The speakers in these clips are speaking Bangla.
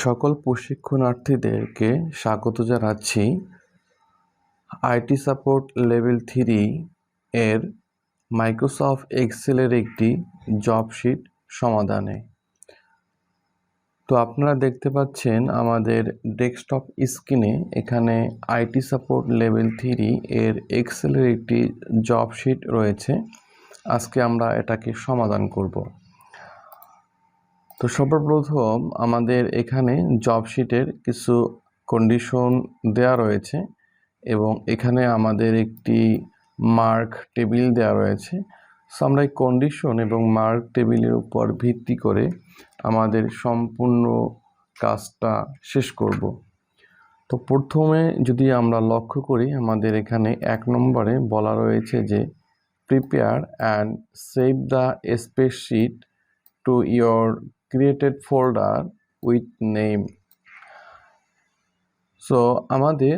সকল প্রশিক্ষণার্থীদেরকে স্বাগত জানাচ্ছি আইটি সাপোর্ট লেভেল 3 এর মাইক্রোসফট এক্সেলের একটি জব শিট সমাধানে। তো আপনারা দেখতে পাচ্ছেন আমাদের ডেস্কটপ স্ক্রিনে এখানে আইটি সাপোর্ট লেভেল 3 এর এক্সেলের একটি জব শিট রয়েছে। আজকে আমরা এটাকে সমাধান করব। তো সর্বপ্রথম আমাদের এখানে জব শিটের কিছু কন্ডিশন দেয়া রয়েছে এবং এখানে আমাদের একটি মার্ক টেবিল দেয়া রয়েছে। সো আমরা এই কন্ডিশন এবং মার্ক টেবিলের উপর ভিত্তি করে আমাদের সম্পূর্ণ কাজটা শেষ করব। তো প্রথমে যদি আমরা লক্ষ্য করি, আমাদের এখানে 1 নম্বরে বলা রয়েছে যে prepare and save the spreadsheet to your created folder with name। So আমাদের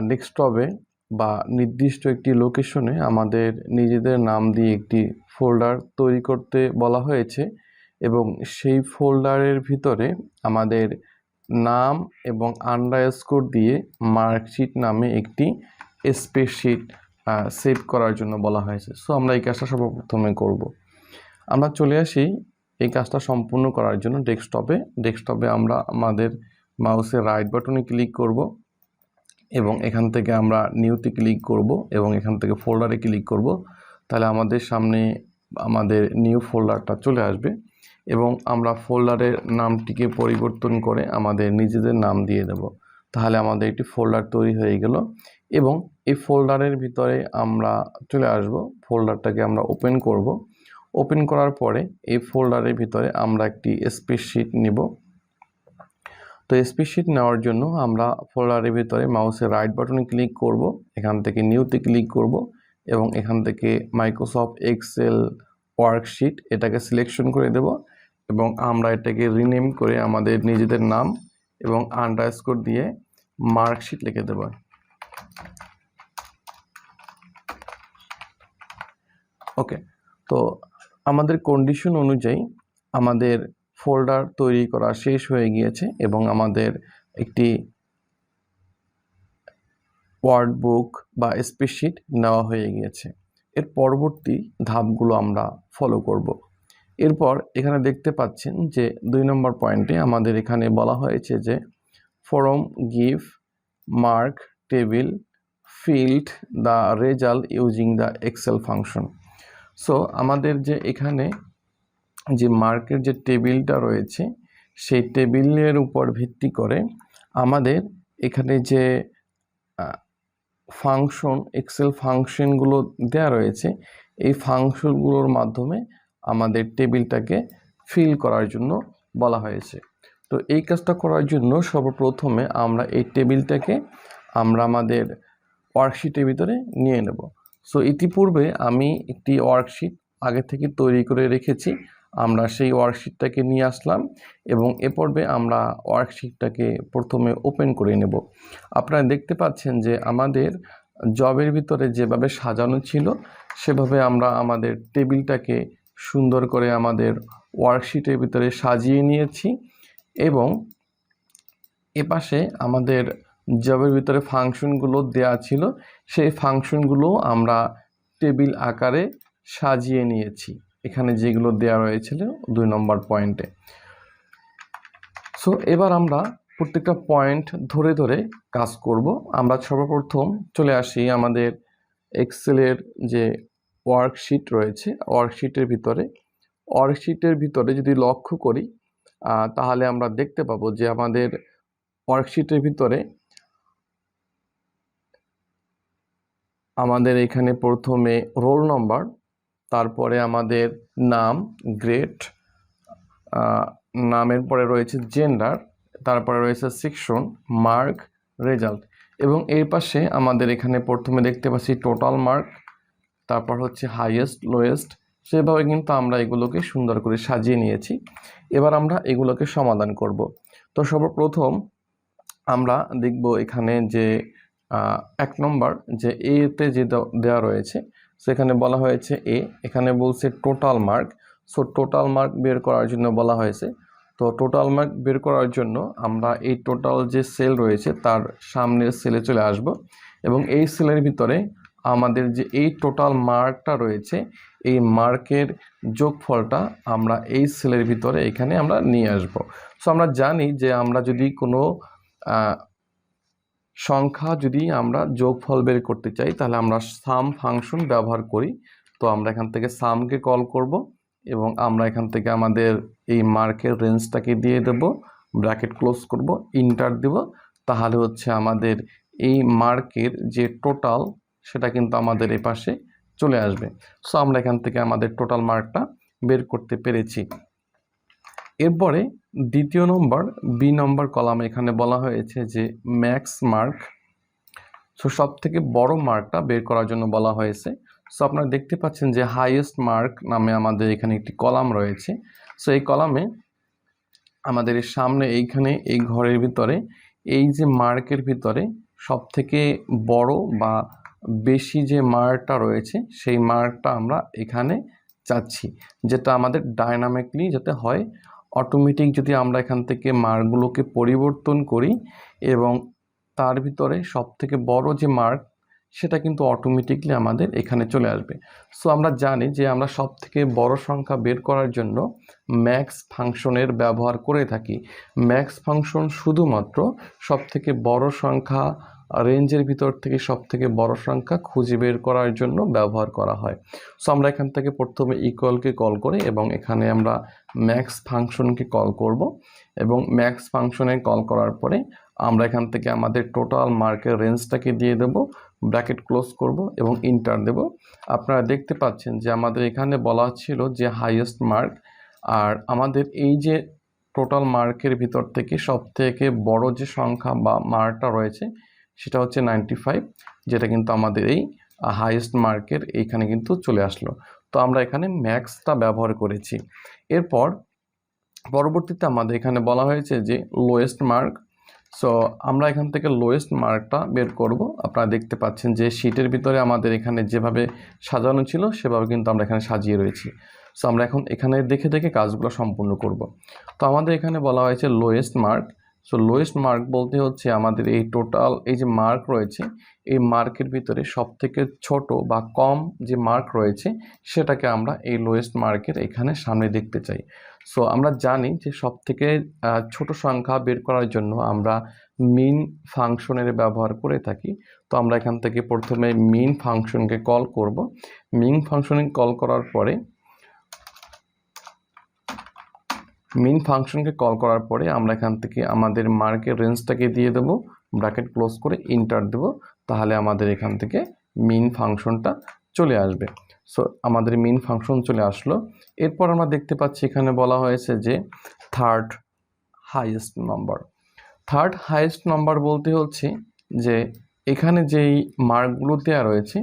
ডেস্কটপে বা নির্দিষ্ট একটি লোকেশনে আমাদের নিজেদের নাম দিয়ে একটি ফোল্ডার তৈরি করতে বলা হয়েছে এবং সেই ফোল্ডারের ভিতরে আমাদের নাম এবং আন্ডারস্কোর দিয়ে মার্কশিট নামে একটি স্প্রেডশিট সেভ করার জন্য বলা হয়েছে। সো আমরা এই কাজটা সর্বপ্রথমে করব। আমরা চলে আসি এই কাজটা সম্পূর্ণ করার জন্য ডেস্কটপে আমরা আমাদের মাউসের রাইট বাটনে ক্লিক করব এবং এখান থেকে আমরা নিউতে ক্লিক করব এবং এখান থেকে ফোল্ডারে ক্লিক করব। তাহলে আমাদের সামনে আমাদের নিউ ফোল্ডারটা চলে আসবে এবং আমরা ফোল্ডারের নামটিকে পরিবর্তন করে আমাদের নিজেদের নাম দিয়ে দেব। তাহলে আমাদের একটি ফোল্ডার তৈরি হয়ে গেল এবং এই ফোল্ডারের ভিতরে আমরা চলে আসব। ফোল্ডারটাকে আমরা ওপেন করব। ওপেন করার পরে এই ফোল্ডারের ভিতরে আমরা একটি স্প্রেডশিট নিব। তো স্প্রেডশিট নেওয়ার জন্য আমরা ফোল্ডারের ভিতরে মাউসের রাইট বাটনে ক্লিক করব, এখান থেকে নিউতে ক্লিক করব এবং এখান থেকে মাইক্রোসফট এক্সেল ওয়ার্কশিট এটাকে সিলেকশন করে দেব এবং আমরা এটাকে রিনেম করে আমাদের নিজেদের নাম এবং আন্ডারস্কোর দিয়ে মার্কশিট লিখে দেব। ওকে, তো আমাদের কন্ডিশন অনুযায়ী আমাদের ফোল্ডার তৈরি করা শেষ হয়ে গিয়েছে এবং আমাদের একটি ওয়ার্ড বুক বা স্প্রেডশিট নেওয়া হয়ে গিয়েছে। এর পরবর্তী ধাপগুলো আমরা ফলো করব। এরপর এখানে দেখতে পাচ্ছেন যে 2 নম্বর পয়েন্টে আমাদের এখানে বলা হয়েছে যে from give mark table field the result using the Excel function. So আমাদের যে এখানে যে মার্কের যে টেবিলটা রয়েছে সেই টেবিলের উপর ভিত্তি করে আমাদের এখানে যে ফাংশন এক্সেল ফাংশনগুলো দেওয়া রয়েছে এই ফাংশনগুলোর মাধ্যমে আমাদের টেবিলটাকে ফিল করার জন্য বলা হয়েছে। তো এই কাজটা করার জন্য সর্বপ্রথমে আমরা এই টেবিলটাকে আমরা আমাদের ওয়ার্কশিটের ভিতরে নিয়ে নেব। সো ইতিপূর্বে আমি একটি ওয়ার্কশিট আগে থেকে তৈরি করে রেখেছি, আমরা সেই ওয়ার্কশিটটাকে নিয়ে আসলাম এবং এ পর্বে আমরা ওয়ার্কশিটটাকে প্রথমে ওপেন করে নেব। আপনারা দেখতে পাচ্ছেন যে আমাদের জবের ভিতরে যেভাবে সাজানো ছিল সেভাবে আমরা আমাদের টেবিলটাকে সুন্দর করে আমাদের ওয়ার্কশিটের ভিতরে সাজিয়ে নিয়েছি এবং এপাশে আমাদের জবের ভিতরে ফাংশনগুলো দেয়া ছিল সেই ফাংশনগুলো আমরা টেবিল আকারে সাজিয়ে নিয়েছি এখানে যেগুলো দেয়া রয়েছিল 2 নম্বর পয়েন্টে। সো এবার আমরা প্রত্যেকটা পয়েন্ট ধরে ধরে কাজ করব। আমরা সর্বপ্রথম চলে আসি আমাদের এক্সেলের যে ওয়ার্কশিট রয়েছে ওয়ার্কশিটের ভিতরে যদি লক্ষ্য করি তাহলে আমরা দেখতে পাবো যে আমাদের ওয়ার্কশিটের ভিতরে আমাদের এখানে প্রথমে রোল নম্বর, তারপরে আমাদের নাম, গ্রেড, নামের পরে রয়েছে জেন্ডার, তারপরে রয়েছে সেকশন, মার্ক, রেজাল্ট এবং এর পাশে আমাদের এখানে প্রথমে দেখতে পাচ্ছি টোটাল মার্ক, তারপর হচ্ছে হাইয়েস্ট, লোয়েস্ট। সেভাবে কিন্তু আমরা এগুলোকে সুন্দর করে সাজিয়ে নিয়েছি। এবার আমরা এগুলোকে সমাধান করব। তো সর্বপ্রথম আমরা দেখব এখানে যে 1 নম্বর যে এতে যে দেওয়া রয়েছে সেখানে বলা হয়েছে এখানে বলছে total mark. So total mark বের করার জন্য বলা হয়েছে তো টোটাল মার্ক বের করার জন্য আমরা এই টোটাল যে সেল রয়েছে তার সামনের সেলে চলে আসব এবং এই সেলের ভিতরে আমাদের যে এই টোটাল মার্কটা রয়েছে এই মার্কের যোগফলটা আমরা এই সেলের ভিতরে এখানে আমরা নিয়ে আসব। সো আমরা জানি যে আমরা যদি কোনো সংখ্যা যদি আমরা যোগফল বের করতে চাই তাহলে আমরা সাম ফাংশন ব্যবহার করি। তো আমরা এখান থেকে সামকে কল করব এবং আমরা এখান থেকে আমাদের এই মার্কের রেঞ্জটাকে দিয়ে দেব, ব্র্যাকেট ক্লোজ করব, ইন্টার দেব, তাহলে হচ্ছে আমাদের এই মার্কের যে টোটাল সেটা কিন্তু আমাদের এই পাশে চলে আসবে। সো আমরা এখান থেকে আমাদের টোটাল মার্কটা বের করতে পেরেছি। এরপরে দ্বিতীয় নম্বর বি নম্বর কলামে এখানে বলা হয়েছে যে ম্যাক্স মার্ক। সো সব থেকে বড় মার্কটা বের করার জন্য বলা হয়েছে। সো আপনারা দেখতে পাচ্ছেন যে হাইয়েস্ট মার্ক নামে আমাদের এখানে একটি কলাম রয়েছে। সো এই কলামে আমাদের সামনে এইখানে এই ঘরের ভিতরে এই যে মার্কের ভিতরে সব থেকে বড় বা বেশি যে মার্কটা রয়েছে সেই মার্কটা আমরা এখানে চাচ্ছি, যেটা আমাদের ডায়নামিকলি যাতে হয়, অটোমেটিক যদি আমরা এখান থেকে মার্কগুলোকে পরিবর্তন করি এবং তার ভিতরে সব থেকে বড় যে মার্ক সেটা কিন্তু অটোমেটিকলি আমাদের এখানে চলে আসবে। সো আমরা জানি যে আমরা সব থেকে বড় সংখ্যা বের করার জন্য ম্যাক্স ফাংশনের ব্যবহার করে থাকি। ম্যাক্স ফাংশন শুধুমাত্র সব থেকে বড় সংখ্যা রেঞ্জের ভিতর থেকে সব থেকে বড় সংখ্যা খুঁজে বের করার জন্য ব্যবহার করা হয়। সো আমরা এখান থেকে প্রথমে ইকুয়ালকে কল করে এবং এখানে আমরা ম্যাক্স ফাংশনকে কল করব এবং ম্যাক্স ফাংশনে কল করার পরে আমরা এখান থেকে আমাদের টোটাল মার্কের রেঞ্জটাকে দিয়ে দেব, ব্র্যাকেট ক্লোজ করব এবং ইন্টার দেব। আপনারা দেখতে পাচ্ছেন যে আমাদের এখানে বলা ছিল যে হাইয়েস্ট মার্ক, আর আমাদের এই যে টোটাল মার্কের ভিতর থেকে সব থেকে বড় যে সংখ্যা বা মার্কটা রয়েছে সেটা হচ্ছে 95, যেটা কিন্তু আমাদের এই হাইয়েস্ট মার্কের এইখানে কিন্তু চলে আসলো। তো আমরা এখানে ম্যাক্সটা ব্যবহার করেছি। এরপর পরবর্তীতে আমাদের এখানে বলা হয়েছে যে লোয়েস্ট মার্ক। সো আমরা এখান থেকে লোয়েস্ট মার্কটা বের করব। আপনারা দেখতে পাচ্ছেন যে শীটের ভিতরে আমাদের এখানে যেভাবে সাজানো ছিল সেভাবে কিন্তু আমরা এখানে সাজিয়ে রয়েছি। সো আমরা এখন এখানে দেখে দেখে কাজগুলো সম্পূর্ণ করব। তো আমাদের এখানে বলা হয়েছে lowest mark. So lowest mark বলতে হচ্ছে আমাদের এই টোটাল এই যে মার্ক রয়েছে এই মার্কের ভিতরে সব থেকে ছোট বা কম যে মার্ক রয়েছে সেটাকে আমরা এই লোয়েস্ট মার্কের এখানে সামনে দেখতে চাই। সো আমরা জানি যে সব থেকে ছোট সংখ্যা বের করার জন্য আমরা মিন ফাংশনের ব্যবহার করে থাকি। তো আমরা এখান থেকে প্রথমে মিন ফাংশনকে কল করব। মিন ফাংশনে কল করার পরে আমরা এখান থেকে আমাদের মার্কের রেঞ্জটাকে দিয়ে দেব, ব্র্যাকেট ক্লোজ করে ইন্টার দেব, তাহলে আমাদের এখান থেকে মিন ফাংশনটা চলে আসবে। সো আমাদের মিন ফাংশন চলে আসলো। এরপর আমরা দেখতে পাচ্ছি এখানে বলা হয়েছে যে third highest number. Third highest number বলতে হচ্ছে যে এখানে যেই মার্কগুলো দেওয়া রয়েছে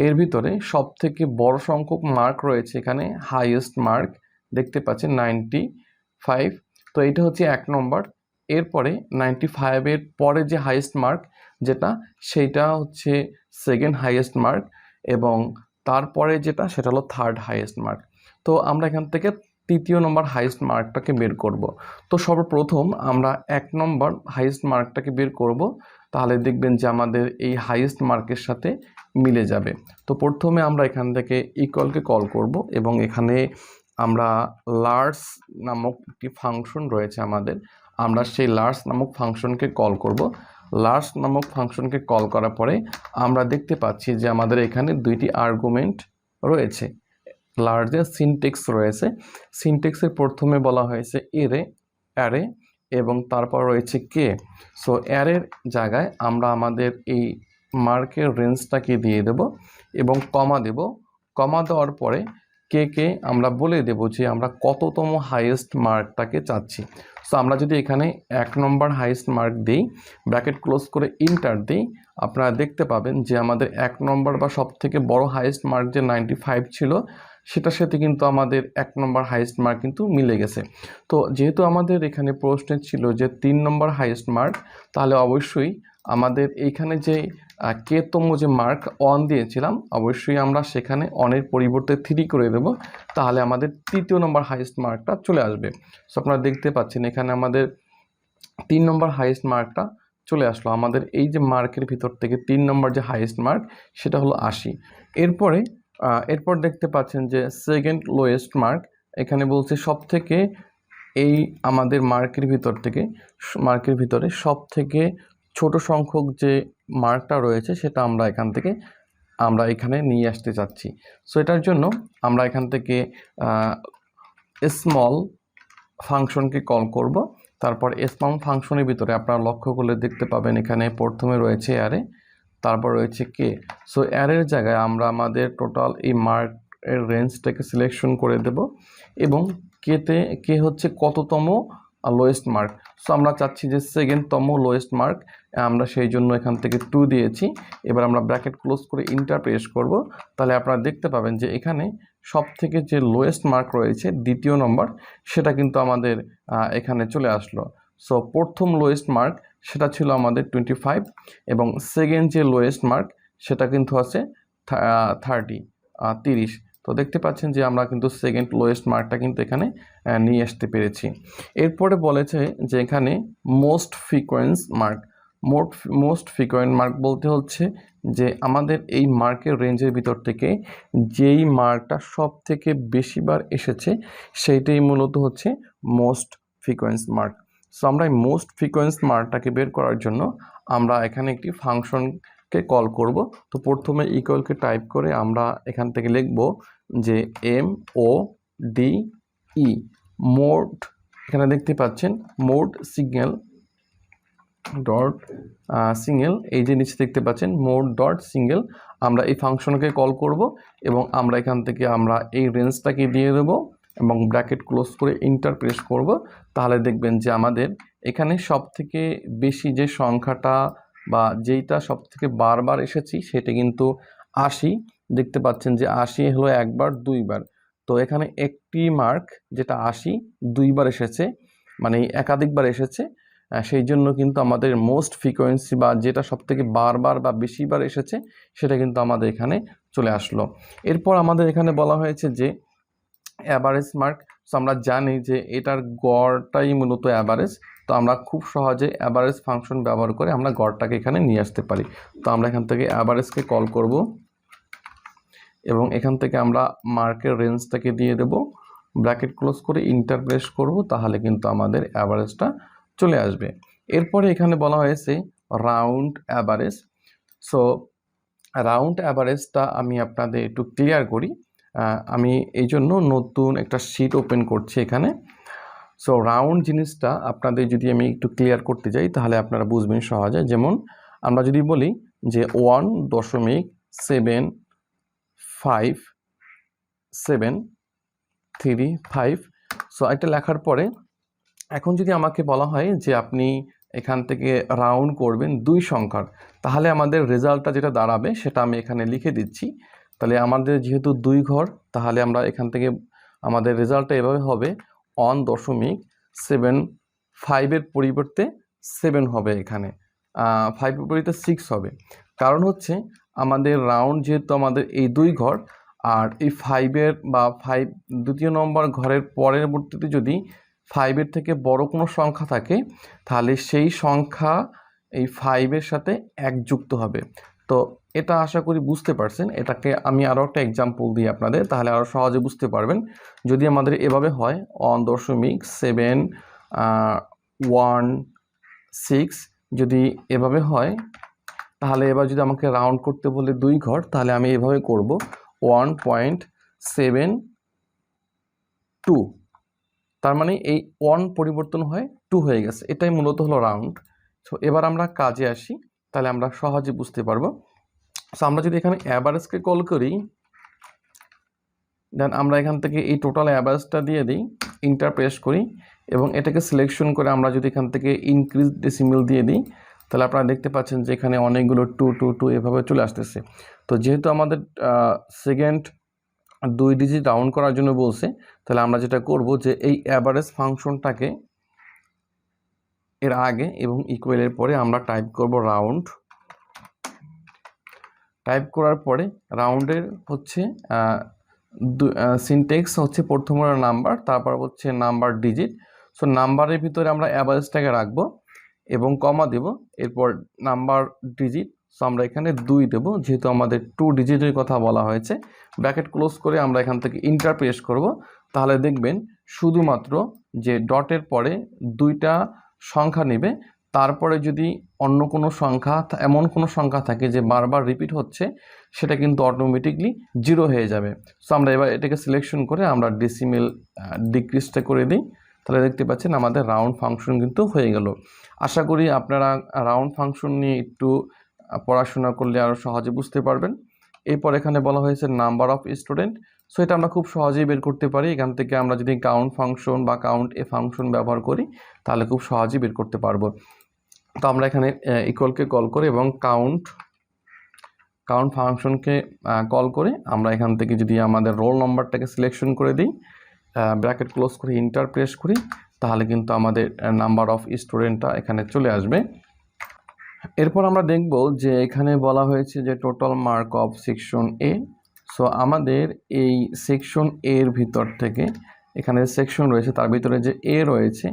এর ভিতরে সব থেকে বড় সংখ্যক মার্ক রয়েছে, এখানে হাইয়েস্ট মার্ক দেখতে পাচ্ছেন 95। তো এটা হচ্ছে 1 নম্বর। এরপরে 95-এর পরে যে হাইয়েস্ট মার্ক যেটা সেইটা হচ্ছে সেকেন্ড হাইয়েস্ট মার্ক এবং তারপরে যেটা সেটা হলো থার্ড হাইয়েস্ট মার্ক। তো আমরা এখান থেকে তৃতীয় নম্বর হাইয়েস্ট মার্কটাকে বের করব। তো সর্বপ্রথম আমরা 1 নম্বর হাইয়েস্ট মার্কটাকে বের করব, তাহলে দেখবেন যে আমাদের এই হাইয়েস্ট মার্কের সাথে মিলে যাবে। তো প্রথমে আমরা এখান থেকে ইকুয়ালকে কল করব এবং এখানে আমরা লার্জ নামক একটি ফাংশন রয়েছে আমাদের, আমরা সেই লার্জ নামক ফাংশনকে কল করব। লার্জ নামক ফাংশনকে কল করার পরে আমরা দেখতে পাচ্ছি যে আমাদের এখানে দুইটি আর্গুমেন্ট রয়েছে, লার্জের সিনটেক্স রয়েছে। সিনটেক্সের প্রথমে বলা হয়েছে অ্যারে এবং তারপর রয়েছে কে। সো অ্যারের জায়গায় আমরা আমাদের এই মার্কের রেঞ্জটাকে দিয়ে দেব এবং কমা দেব। কমা দেওয়ার পরে কে আমরা বলে দেব যে আমরা কততম হাইয়েস্ট মার্কটাকে চাচ্ছি। সো আমরা যদি এখানে 1 নম্বর হাইয়েস্ট মার্ক দিই, ব্র্যাকেট ক্লোজ করে ইন্টার দিই, আপনারা দেখতে পাবেন যে আমাদের 1 নম্বর বা সব থেকে বড় হাইয়েস্ট মার্ক যে 95 ছিল সেটার সাথে কিন্তু আমাদের 1 নম্বর হাইয়েস্ট মার্ক কিন্তু মিলে গেছে। তো যেহেতু আমাদের এখানে প্রশ্নে ছিল যে 3 নম্বর হাইয়েস্ট মার্ক, তাহলে অবশ্যই আমাদের এইখানে যে k-তম যে মার্ক 1 দিয়েছিলাম, অবশ্যই আমরা সেখানে অনের পরিবর্তে 3 করে দেব, তাহলে আমাদের তৃতীয় নম্বর হাইয়েস্ট মার্কটা চলে আসবে। সো আপনারা দেখতে পাচ্ছেন এখানে আমাদের 3 নম্বর হাইয়েস্ট মার্কটা চলে আসলো। আমাদের এই যে মার্কের ভিতর থেকে 3 নম্বর যে হাইয়েস্ট মার্ক সেটা হলো 80। এরপর দেখতে পাচ্ছেন যে সেকেন্ড লোয়েস্ট মার্ক, এখানে বলছে সব থেকে এই আমাদের মার্কের ভিতরে সব থেকে ছোট সংখ্যক যে মার্কটা রয়েছে সেটা আমরা এখানে নিয়ে আসতে চাচ্ছি। সো এটার জন্য আমরা এখান থেকে স্মল ফাংশনকে কল করব। তারপর স্মল ফাংশনের ভিতরে আপনারা লক্ষ্য করলে দেখতে পাবেন এখানে প্রথমে রয়েছে অ্যারে, তারপর রয়েছে কে। সো অ্যারের জায়গায় আমরা আমাদের টোটাল এই মার্কের রেঞ্জটাকে সিলেকশন করে দেব এবং কে হচ্ছে কততম লোয়েস্ট মার্ক। সো আমরা চাচ্ছি যে সেকেন্ডতম লোয়েস্ট মার্ক, আমরা সেই জন্য এখান থেকে 2 দিয়েছি। এবার আমরা ব্র্যাকেট ক্লোজ করে ইন্টার প্রেস করব, তাহলে আপনারা দেখতে পাবেন যে এখানে সব থেকে যে লোয়েস্ট মার্ক রয়েছে দ্বিতীয় নম্বর, সেটা কিন্তু আমাদের এখানে চলে আসলো। সো প্রথম লোয়েস্ট মার্ক সেটা ছিল আমাদের 25 এবং সেকেন্ড যে লোয়েস্ট মার্ক সেটা কিন্তু আছে 30। তো দেখতে পাচ্ছেন যে আমরা কিন্তু সেকেন্ড লোয়েস্ট মার্কটা কিন্তু এখানে নিয়ে আসতে পেরেছি। এরপরে বলেছে যে এখানে মোস্ট ফ্রিকোয়েন্স মার্ক বলতে হচ্ছে যে আমাদের এই মার্কের রেঞ্জের ভিতর থেকে যেই মার্কটা সব থেকে বেশিবার এসেছে সেইটাই মূলত হচ্ছে মোস্ট ফ্রিকোয়েন্স মার্ক। সো আমরা এই মোস্ট ফ্রিকোয়েন্স মার্কটাকে বের করার জন্য আমরা এখানে একটি ফাংশনকে কল করব। তো প্রথমে ইকুয়ালকে টাইপ করে আমরা এখান থেকে লিখব যে MODE মোড, এখানে দেখতে পাচ্ছেন মোড সিগন্যাল ডট সিঙ্গেল, এই যে নিচে দেখতে পাচ্ছেন মোড ডট সিঙ্গেল, আমরা এই ফাংশনকে কল করব এবং আমরা এখান থেকে আমরা এই রেঞ্জটাকে দিয়ে দেব এবং ব্র্যাকেট ক্লোজ করে ইন্টার প্রেস করব। তাহলে দেখবেন যে আমাদের এখানে সব থেকে বেশি যে সংখ্যাটা বা যেইটা সব থেকে বারবার এসেছি সেটা কিন্তু 80। দেখতে পাচ্ছেন যে 80 হলো একবার দুইবার, তো এখানে একটি মার্ক যেটা 80 দুইবার এসেছে, মানে একাধিকবার এসেছে, সেই জন্য কিন্তু আমাদের মোস্ট ফ্রিকোয়েন্সি বা যেটা সব থেকে বারবার বা বেশিবার এসেছে সেটা কিন্তু আমাদের এখানে চলে আসলো। এরপর আমাদের এখানে বলা হয়েছে যে অ্যাভারেজ মার্ক। সো আমরা জানি যে এটার গড়টাই মূলত অ্যাভারেজ, তো আমরা খুব সহজে অ্যাভারেজ ফাংশন ব্যবহার করে আমরা গড়টাকে এখানে নিয়ে আসতে পারি। তো আমরা এখান থেকে অ্যাভারেজকে কল করব এবং এখান থেকে আমরা মার্কের রেঞ্জটাকে দিয়ে দেব, ব্র্যাকেট ক্লোজ করে ইন্টার প্রেস করব, তাহলে কিন্তু আমাদের অ্যাভারেজটা চলে আসবে। এরপরে এখানে বলা হয়েছে রাউন্ড অ্যাভারেজ। সো রাউন্ড অ্যাভারেজটা আমি আপনাদের একটু ক্লিয়ার করি। আমি এই জন্য নতুন একটা শিট ওপেন করছি এখানে। সো রাউন্ড জিনিসটা আপনাদের যদি আমি একটু ক্লিয়ার করতে যাই তাহলে আপনারা বুঝবেন সহজে। যেমন আমরা যদি বলি যে 1.75735, সো এটা লেখার পরে এখন যদি আমাকে বলা হয় যে আপনি এখান থেকে রাউন্ড করবেন 2 সংখ্যার, তাহলে আমাদের রেজাল্টটা যেটা দাঁড়াবে সেটা আমি এখানে লিখে দিচ্ছি। তাহলে আমাদের যেহেতু 2 ঘর, তাহলে আমরা এখান থেকে আমাদের রেজাল্টটা এভাবে হবে 1.75 পরিবর্তে 7 হবে, এখানে 5 পরিবর্তে 6 হবে। কারণ হচ্ছে আমাদের রাউন্ড যেহেতু আমাদের এই 2 ঘর, আর এই 5 দ্বিতীয় নম্বর ঘরের পরবর্তীতে যদি 5 থেকে বড় কোনো সংখ্যা থাকে তাহলে সেই সংখ্যা এই 5 সাথে 1 যুক্ত হবে। তো এটা আশা করি বুঝতে পারছেন। এটাকে আমি আরও একটা এক্সাম্পল দিই আপনাদের, তাহলে আরও সহজে বুঝতে পারবেন। যদি আমাদের এভাবে হয় 1.716, যদি এভাবে হয় তাহলে এবার যদি আমাকে রাউন্ড করতে বলে 2 ঘর, তাহলে আমি এভাবে করব 1.72, তার মানে এই 1 পরিবর্তন হয়ে 2 হয়ে গেছে, এটাই মূলত হলো রাউন্ড। সো এবার আমরা কাজে আসি, তাহলে আমরা সহজে বুঝতে পারবো। সো আমরা যদি এখানে অ্যাভারেজকে কল করি, দেন আমরা এখান থেকে এই টোটাল অ্যাভারেজটা দিয়ে দিই, ইন্টার প্রেস করি এবং এটাকে সিলেকশন করে আমরা যদি এখান থেকে ইনক্রিজ ডেসিমেল দিয়ে দিই, তাহলে আপনারা দেখতে পাচ্ছেন যে এখানে অনেকগুলো 2 2 2 এভাবে চলে আসতেছে। তো যেহেতু আমাদের সেকেন্ড 2 ডিজিট রাউন্ড করার জন্য বলছে, তাহলে আমরা যেটা করব যে এই অ্যাভারেজ ফাংশনটাকে এর আগে এবং ইকুয়ালের পরে আমরা টাইপ করব রাউন্ড টাইপ করার পরে রাউন্ডের হচ্ছে সিনটেক্স হচ্ছে প্রথম নাম্বার, তারপর হচ্ছে নাম্বার ডিজিট। সো নাম্বারের ভিতরে আমরা অ্যাভারেজটাকে রাখবো এবং কমা দেব, এরপর নাম্বার ডিজিট। সো আমরা এখানে 2 দেব, যেহেতু আমাদের 2 ডিজিটের কথা বলা হয়েছে। ব্র্যাকেট ক্লোজ করে আমরা এখান থেকে ইন্টার প্রেস করব, তাহলে দেখবেন শুধুমাত্র যে ডটের পরে 2টা সংখ্যা নেবে, তারপরে যদি অন্য কোনো সংখ্যা, এমন কোনো সংখ্যা থাকে যে বারবার রিপিট হচ্ছে, সেটা কিন্তু অটোমেটিকলি 0 হয়ে যাবে। সো আমরা এবার এটাকে সিলেকশন করে আমরা ডেসিমেল ডিক্রিজটা করে দিই, তাহলে দেখতে পাচ্ছেন আমাদের রাউন্ড ফাংশন কিন্তু হয়ে গেল। আশা করি আপনারা রাউন্ড ফাংশন নিয়ে একটু পড়াশোনা করলে আরও সহজে বুঝতে পারবেন। এরপর এখানে বলা হয়েছে নাম্বার অফ স্টুডেন্ট। সো এটা আমরা খুব সহজেই বের করতে পারি। এখান থেকে আমরা যদি কাউন্ট ফাংশন বা কাউন্ট এ ফাংশন ব্যবহার করি, তাহলে খুব সহজেই বের করতে পারবো। তো আমরা এখানে ইকুয়ালকে কল করে এবং কাউন্ট ফাংশনকে কল করে আমরা এখান থেকে যদি আমাদের রোল নাম্বারটাকে সিলেকশন করে দিই, ব্র্যাকেট ক্লোজ করে ইন্টার প্রেস করি, তাহলে কিন্তু আমাদের নাম্বার অফ স্টুডেন্টটা এখানে চলে আসবে। এরপর আমরা দেখব যে এখানে বলা হয়েছে যে total mark of section A. So আমাদের এই সেকশন এর ভিতর থেকে, এখানে সেকশন রয়েছে তার ভিতরে যে এ রয়েছে,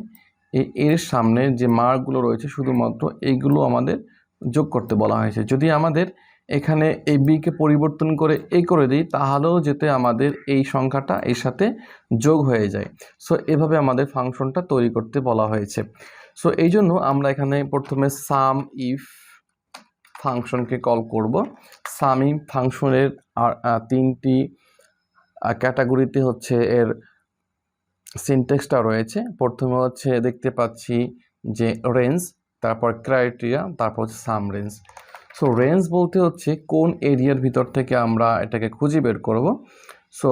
এই এর সামনে যে মার্কগুলো রয়েছে শুধুমাত্র এইগুলো আমাদের যোগ করতে বলা হয়েছে। যদি আমাদের এখানে এই বিকে পরিবর্তন করে এ করে দিই, তাহলেও যেতে আমাদের এই সংখ্যাটা এর সাথে যোগ হয়ে যায়। সো এভাবে আমাদের ফাংশনটা তৈরি করতে বলা হয়েছে। সো এই জন্য আমরা এখানে প্রথমে সাম ইফ ফাংশনকে কল করব। সাম ইফ ফাংশনের আর 3টি ক্যাটাগরিতে হচ্ছে এর সিনট্যাক্সটা রয়েছে। প্রথমে হচ্ছে দেখতে পাচ্ছি যে রেঞ্জ, তারপর ক্রাইটেরিয়া, তারপর হচ্ছে সাম রেঞ্জ। সো রেঞ্জ বলতে হচ্ছে কোন এরিয়ার ভিতর থেকে আমরা এটাকে খুঁজে বের করব। সো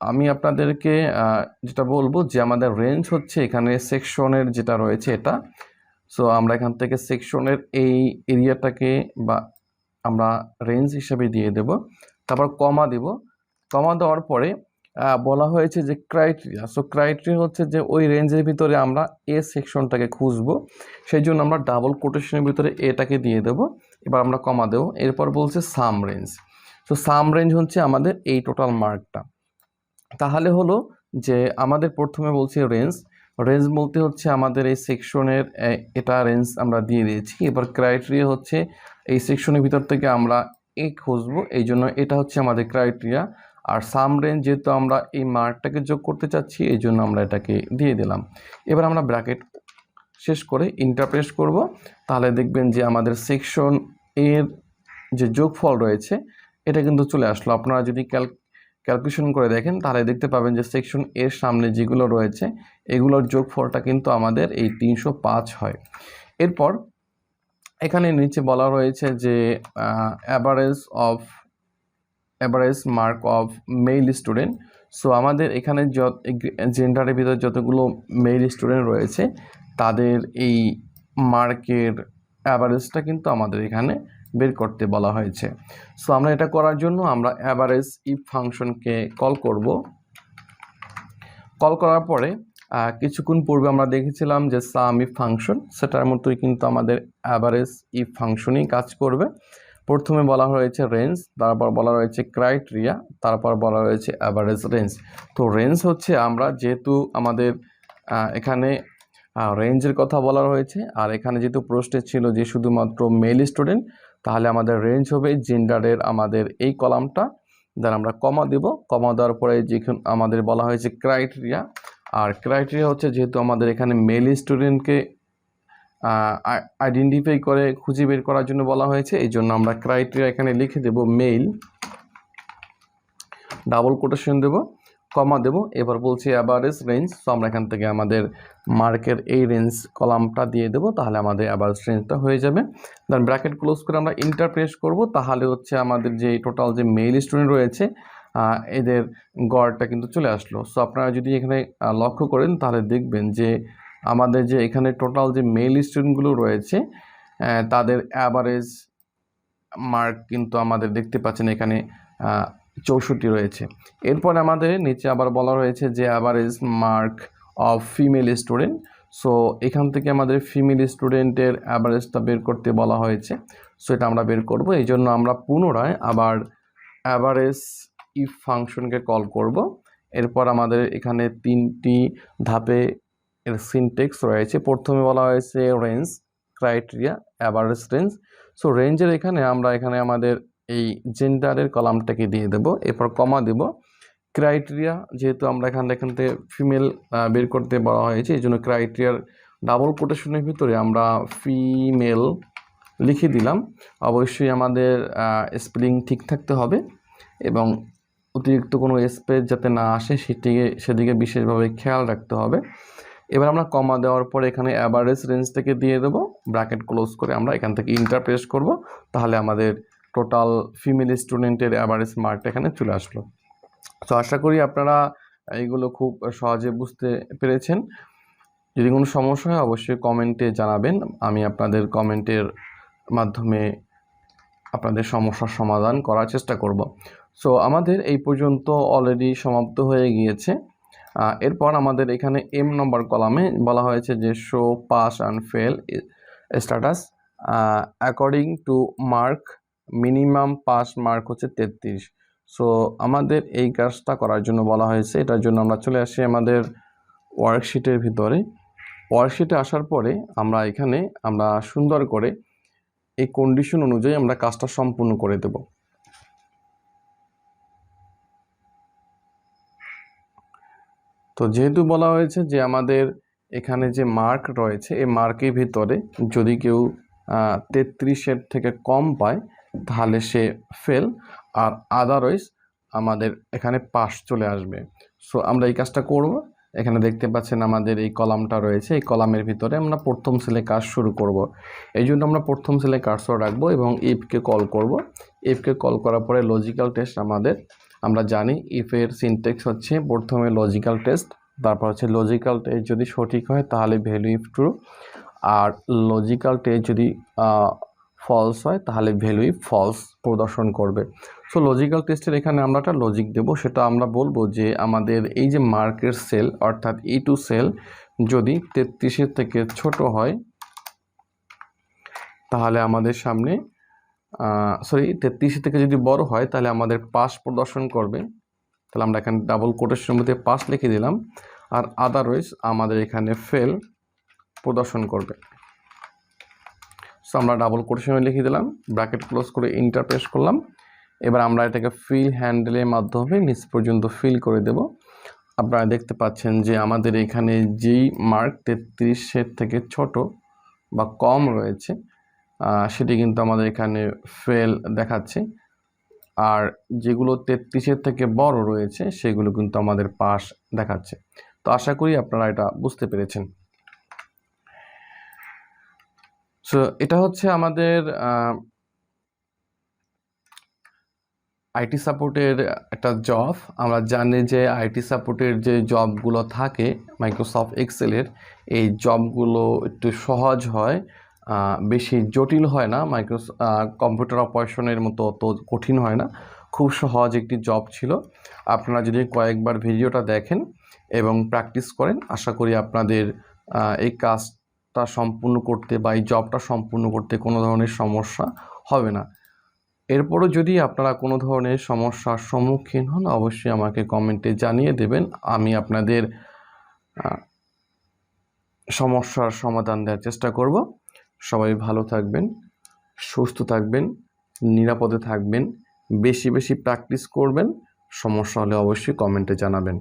আমি আপনাদেরকে যেটা বলবো যে আমাদের রেঞ্জ হচ্ছে এখানে সেকশনের যেটা রয়েছে এটা। সো আমরা এখান থেকে সেকশনের এই এরিয়াটাকে বা আমরা রেঞ্জ হিসেবে দিয়ে দেব, তারপর কমা দেব। কমা দেওয়ার পরে বলা হয়েছে যে ক্রাইটেরিয়া। সো ক্রাইটেরিয়া হচ্ছে যে ওই রেঞ্জের ভিতরে আমরা এ সেকশনটাকে খুঁজবো, সেই জন্য আমরা ডাবল কোটেশনের ভিতরে এটাকে দিয়ে দেব। এবার আমরা কমা দেব। এরপর বলছে সাম রেঞ্জ। সো সাম রেঞ্জ হচ্ছে আমাদের এই টোটাল মার্কটা। তাহলে হলো যে আমাদের প্রথমে বলছে রেঞ্জ। রেঞ্জ বলতে হচ্ছে আমাদের এই সেকশনের এটা রেঞ্জ আমরা দিয়ে দিয়েছি। এবার ক্রাইটেরিয়া হচ্ছে এই সেকশনের ভিতর থেকে আমরা এ খুঁজবো, এই জন্য এটা হচ্ছে আমাদের ক্রাইটেরিয়া। আর সাম রেঞ্জ যেহেতু আমরা এই মার্কটাকে যোগ করতে চাচ্ছি, এই জন্য আমরা এটাকে দিয়ে দিলাম। এবার আমরা ব্র্যাকেট শেষ করে ইন্টার প্রেস করব, তাহলে দেখবেন যে আমাদের সেকশন এর যে যোগফল রয়েছে এটা কিন্তু চলে আসলো। আপনারা যদি ক্যালকুলেশন করে দেখেন, তাহলে দেখতে পাবেন যে সেকশন এর সামনে যেগুলো রয়েছে এগুলোর যোগফলটা কিন্তু আমাদের এই 305 হয়। এরপর এখানে নিচে বলা রয়েছে যে average mark of male student. So আমাদের এখানে জেন্ডারের ভিতরে যতগুলো মেল স্টুডেন্ট রয়েছে তাদের এই মার্কের অ্যাভারেজটা কিন্তু আমাদের এখানে বের করতে বলা হয়েছে। সো আমরা এটা করার জন্য আমরা অ্যাভারেজ ইফ ফাংশনকে কল করব। কল করার পরে কিছুক্ষণ পূর্বে আমরা দেখেছিলাম যে সাম ইফ ফাংশন, সেটার মতোই কিন্তু আমাদের অ্যাভারেজ ইফ ফাংশনই কাজ করবে। প্রথমে বলা হয়েছে রেঞ্জ, তারপর বলা রয়েছে ক্রাইটেরিয়া, তারপর বলা রয়েছে অ্যাভারেজ রেঞ্জ। তো রেঞ্জ হচ্ছে আমরা যেহেতু আমাদের এখানে রেঞ্জের কথা বলা হয়েছে, আর এখানে যেহেতু প্রশ্নে ছিল যে শুধুমাত্র মেল স্টুডেন্ট, তাহলে আমাদের রেঞ্জ হবে জেন্ডারের আমাদের এই কলামটা। দেন আমরা কমা দেব। কমা দেওয়ার পরে যেখানে আমাদের বলা হয়েছে ক্রাইটেরিয়া, আর ক্রাইটেরিয়া হচ্ছে যেহেতু আমাদের এখানে মেল স্টুডেন্টকে আইডেন্টিফাই করে খুঁজে বের করার জন্য বলা হয়েছে, এই জন্য আমরা ক্রাইটেরিয়া এখানে লিখে দেব মেল, ডাবল কোটেশন দেব, কমা দেব। এবার বলছি অ্যাভারেজ রেঞ্জ। সো আমরা এখান থেকে আমাদের মার্কের এই রেঞ্জ কলামটা দিয়ে দেব, তাহলে আমাদের অ্যাভারেজ রেঞ্জটা হয়ে যাবে। দেন ব্র্যাকেট ক্লোজ করে আমরা ইন্টার প্রেস করব, তাহলে হচ্ছে আমাদের যে টোটাল যে মেল স্টুডেন্ট রয়েছে এদের গড়টা কিন্তু চলে আসলো। সো আপনারা যদি এখানে লক্ষ্য করেন তাহলে দেখবেন যে আমাদের যে এখানে টোটাল যে মেল স্টুডেন্টগুলো রয়েছে তাদের অ্যাভারেজ মার্ক কিন্তু আমাদের দেখতে পাচ্ছেন এখানে 64 রয়েছে। এরপর আমাদের নিচে আবার বলা রয়েছে যে average mark of female student. So এখান থেকে আমাদের ফিমেল স্টুডেন্টের অ্যাভারেজটা বের করতে বলা হয়েছে। সো এটা আমরা বের করব, এই জন্য আমরা পুনরায় আবার অ্যাভারেজ ইফ ফাংশনকে কল করব। এরপর আমাদের এখানে 3টি ধাপে এর সিনটেক্স রয়েছে। প্রথমে বলা হয়েছে range, criteria, average range. So রেঞ্জের এখানে আমরা আমাদের এই জেন্ডারের কলামটাকে দিয়ে দেব, এরপর কমা দেব। ক্রাইটেরিয়া যেহেতু আমরা এখান থেকে ফিমেল বের করতে বলা হয়েছে, এই জন্য ক্রাইটেরিয়ার ডাবল কোটেশনের ভিতরে আমরা ফিমেল লিখে দিলাম। অবশ্যই আমাদের স্পেলিং ঠিক থাকতে হবে এবং অতিরিক্ত কোনো স্পেস যাতে না আসে সেদিকে বিশেষভাবে খেয়াল রাখতে হবে। এবার আমরা কমা দেওয়ার পর এখানে অ্যাভারেজ রেঞ্জ থেকে দিয়ে দেবো, ব্র্যাকেট ক্লোজ করে আমরা এখান থেকে ইন্টার প্রেস করব। তাহলে আমাদের টোটাল ফিমেল স্টুডেন্টের অ্যাভারেজ মার্কটা এখানে চলে আসলো। তো আশা করি আপনারা এইগুলো খুব সহজে বুঝতে পেরেছেন। যদি কোনো সমস্যা হয় অবশ্যই কমেন্টে জানাবেন, আমি আপনাদের কমেন্টের মাধ্যমে আপনাদের সমস্যার সমাধান করার চেষ্টা করব। সো আমাদের এই পর্যন্ত অলরেডি সমাপ্ত হয়ে গিয়েছে। এরপর আমাদের এখানে এম নম্বর কলামে বলা হয়েছে যে show pass and fail status according to mark, minimum pass mark হচ্ছে 33। সো আমাদের এই কাজটা করার জন্য বলা হয়েছে। এটার জন্য আমরা চলে আসি আমাদের ওয়ার্কশিটের ভিতরে। ওয়ার্কশিটে আসার পরে আমরা সুন্দর করে এই কন্ডিশন অনুযায়ী আমরা কাজটা সম্পূর্ণ করে দেব। তো যেহেতু বলা হয়েছে যে আমাদের এখানে যে মার্ক রয়েছে এই মার্কের ভিতরে যদি কেউ 33-এর থেকে কম পায় তাহলে সে ফেল, আর আদারওয়াইজ আমাদের এখানে পাস চলে আসবে। সো আমরা এই কাজটা করব। এখানে দেখতে পাচ্ছেন আমাদের এই কলামটা রয়েছে, এই কলামের ভিতরে আমরা প্রথম সেলে কাজ শুরু করব। এই জন্য আমরা প্রথম সেলে কার্সর রাখবো এবং ইফকে কল করব। ইফকে কল করার পরে লজিক্যাল টেস্ট আমরা জানি ইফের সিনটেক্স হচ্ছে প্রথমে লজিক্যাল টেস্ট, তারপর হচ্ছে লজিক্যাল টেস্ট যদি সঠিক হয় তাহলে ভ্যালু ইফ ট্রু, আর লজিক্যাল টেস্ট যদি ফলস হয় তাহলে ভ্যালু ইফ ফলস প্রদর্শন করবে। সো লজিক্যাল টেস্টের এখানে আমরা একটা লজিক দেব, সেটা আমরা বলবো যে আমাদের এই যে মার্কের সেল অর্থাৎ E2 সেল যদি 33-এর থেকে ছোট হয় তাহলে আমাদের সামনে 33 থেকে যদি বড় হয় তাহলে আমাদের পাস প্রদর্শন করবে। তাহলে আমরা এখানে ডাবল কোটেশনের মধ্যে পাস লিখে দিলাম, আর আদারওয়াইজ আমাদের এখানে ফেল প্রদর্শন করবে। সো আমরা ডাবল কোটেশনে লিখে দিলাম, ব্র্যাকেট ক্লোজ করে ইন্টার প্রেস করলাম। এবার আমরা এটাকে ফিল হ্যান্ডেলের মাধ্যমে নিচ পর্যন্ত ফিল করে দেব। আপনারা দেখতে পাচ্ছেন যে আমাদের এখানে যেই মার্ক 33-এর থেকে ছোট বা কম রয়েছে সেটি কিন্তু আমাদের এখানে ফেল দেখাচ্ছে, আর যেগুলো 33-এর থেকে বড় রয়েছে সেগুলো কিন্তু আমাদের পাস দেখাচ্ছে। তো আশা করি আপনারা এটা বুঝতে পেরেছেন। সো এটা হচ্ছে আমাদের আইটি সাপোর্টের একটা জব। আমরা জানি যে আইটি সাপোর্টের যে জবগুলো থাকে মাইক্রোসফট এক্সেলের, এই জবগুলো একটু সহজ হয়, বেশি জটিল হয় না। কম্পিউটার অপারেশনের মতো অত কঠিন হয় না, খুব সহজ একটি জব ছিল। আপনারা যদি কয়েকবার ভিডিওটা দেখেন এবং প্র্যাকটিস করেন আশা করি আপনাদের এই কাজটা সম্পূর্ণ করতে বা এই জবটা সম্পূর্ণ করতে কোনো ধরনের সমস্যা হবে না। এরপরও যদি আপনারা কোনো ধরনের সমস্যার সম্মুখীন হন অবশ্যই আমাকে কমেন্টে জানিয়ে দেবেন, আমি আপনাদের সমস্যার সমাধান দেওয়ার চেষ্টা করব। সবাই ভালো থাকবেন, সুস্থ থাকবেন, নিরাপদে থাকবেন, বেশি বেশি প্র্যাকটিস করবেন। সমস্যা হলে অবশ্যই কমেন্টে জানাবেন।